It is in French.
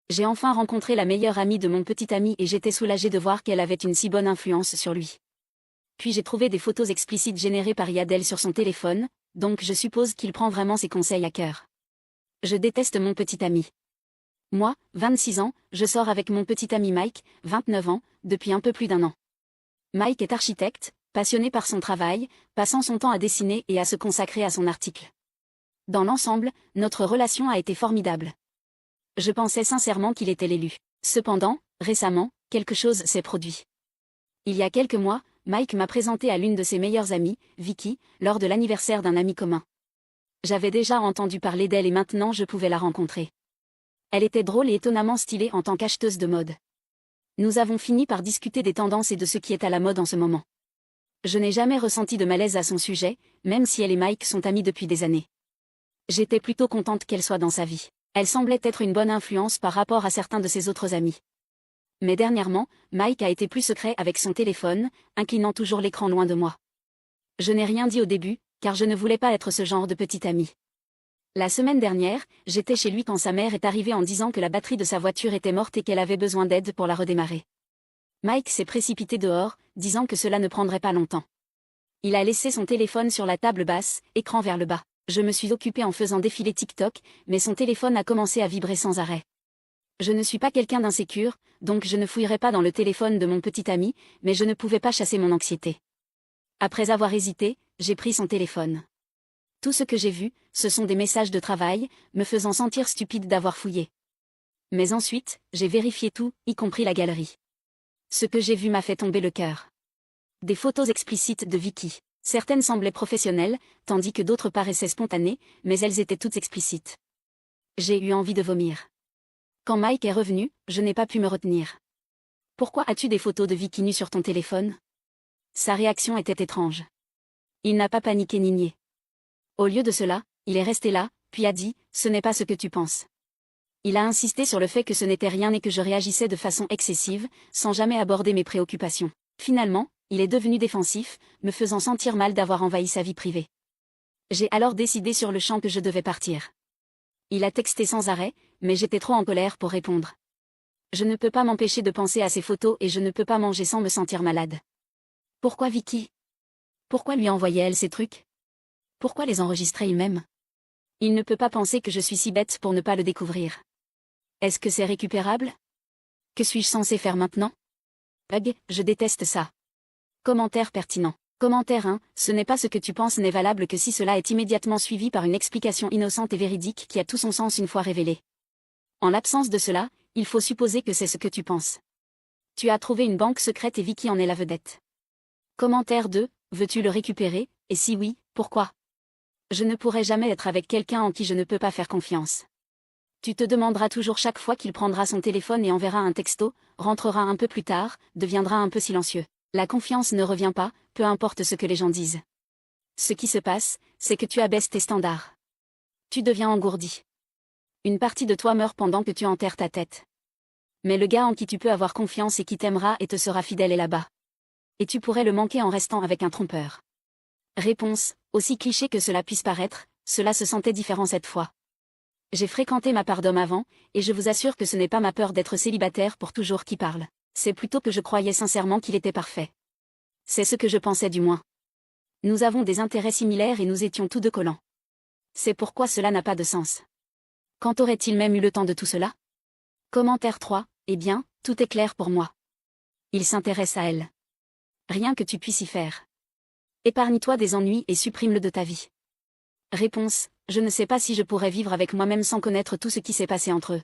J'ai enfin rencontré la meilleure amie de mon petit ami et j'étais soulagée de voir qu'elle avait une si bonne influence sur lui. Puis j'ai trouvé des photos explicites générées par Yadel sur son téléphone, donc je suppose qu'il prend vraiment ses conseils à cœur. Je déteste mon petit ami. Moi, 26 ans, je sors avec mon petit ami Mike, 29 ans, depuis un peu plus d'1 an. Mike est architecte, passionné par son travail, passant son temps à dessiner et à se consacrer à son article. Dans l'ensemble, notre relation a été formidable. Je pensais sincèrement qu'il était l'élu. Cependant, récemment, quelque chose s'est produit. Il y a quelques mois, Mike m'a présenté à l'une de ses meilleures amies, Vicky, lors de l'anniversaire d'un ami commun. J'avais déjà entendu parler d'elle et maintenant je pouvais la rencontrer. Elle était drôle et étonnamment stylée en tant qu'acheteuse de mode. Nous avons fini par discuter des tendances et de ce qui est à la mode en ce moment. Je n'ai jamais ressenti de malaise à son sujet, même si elle et Mike sont amis depuis des années. J'étais plutôt contente qu'elle soit dans sa vie. Elle semblait être une bonne influence par rapport à certains de ses autres amis. Mais dernièrement, Mike a été plus secret avec son téléphone, inclinant toujours l'écran loin de moi. Je n'ai rien dit au début, car je ne voulais pas être ce genre de petit ami. La semaine dernière, j'étais chez lui quand sa mère est arrivée en disant que la batterie de sa voiture était morte et qu'elle avait besoin d'aide pour la redémarrer. Mike s'est précipité dehors, disant que cela ne prendrait pas longtemps. Il a laissé son téléphone sur la table basse, écran vers le bas. Je me suis occupée en faisant défiler TikTok, mais son téléphone a commencé à vibrer sans arrêt. Je ne suis pas quelqu'un d'insécure, donc je ne fouillerai pas dans le téléphone de mon petit ami, mais je ne pouvais pas chasser mon anxiété. Après avoir hésité, j'ai pris son téléphone. Tout ce que j'ai vu, ce sont des messages de travail, me faisant sentir stupide d'avoir fouillé. Mais ensuite, j'ai vérifié tout, y compris la galerie. Ce que j'ai vu m'a fait tomber le cœur. Des photos explicites de Vicky. Certaines semblaient professionnelles, tandis que d'autres paraissaient spontanées, mais elles étaient toutes explicites. J'ai eu envie de vomir. Quand Mike est revenu, je n'ai pas pu me retenir. « Pourquoi as-tu des photos de Vicky nue sur ton téléphone ?» Sa réaction était étrange. Il n'a pas paniqué ni nié. Au lieu de cela, il est resté là, puis a dit « Ce n'est pas ce que tu penses ». Il a insisté sur le fait que ce n'était rien et que je réagissais de façon excessive, sans jamais aborder mes préoccupations. Finalement, il est devenu défensif, me faisant sentir mal d'avoir envahi sa vie privée. J'ai alors décidé sur le champ que je devais partir. Il a texté sans arrêt, mais j'étais trop en colère pour répondre. Je ne peux pas m'empêcher de penser à ces photos et je ne peux pas manger sans me sentir malade. Pourquoi Vicky? Pourquoi lui envoyait-elle ces trucs? Pourquoi les enregistrer il-même? Il ne peut pas penser que je suis si bête pour ne pas le découvrir. Est-ce que c'est récupérable? Que suis-je censé faire maintenant? Ugh, je déteste ça. Commentaire pertinent. Commentaire 1. Ce n'est pas ce que tu penses n'est valable que si cela est immédiatement suivi par une explication innocente et véridique qui a tout son sens une fois révélée. En l'absence de cela, il faut supposer que c'est ce que tu penses. Tu as trouvé une banque secrète et Vicky en est la vedette. Commentaire 2. Veux-tu le récupérer, et si oui, pourquoi? Je ne pourrai jamais être avec quelqu'un en qui je ne peux pas faire confiance. Tu te demanderas toujours chaque fois qu'il prendra son téléphone et enverra un texto, rentrera un peu plus tard, deviendra un peu silencieux. La confiance ne revient pas, peu importe ce que les gens disent. Ce qui se passe, c'est que tu abaisses tes standards. Tu deviens engourdi. Une partie de toi meurt pendant que tu enterres ta tête. Mais le gars en qui tu peux avoir confiance et qui t'aimera et te sera fidèle est là-bas. Et tu pourrais le manquer en restant avec un trompeur. Réponse, aussi cliché que cela puisse paraître, cela se sentait différent cette fois. J'ai fréquenté ma part d'homme avant, et je vous assure que ce n'est pas ma peur d'être célibataire pour toujours qui parle. C'est plutôt que je croyais sincèrement qu'il était parfait. C'est ce que je pensais du moins. Nous avons des intérêts similaires et nous étions tous deux collants. C'est pourquoi cela n'a pas de sens. Quand aurait-il même eu le temps de tout cela? Commentaire 3. Eh bien, tout est clair pour moi. Il s'intéresse à elle. Rien que tu puisses y faire. Épargne-toi des ennuis et supprime-le de ta vie. Réponse. Je ne sais pas si je pourrais vivre avec moi-même sans connaître tout ce qui s'est passé entre eux.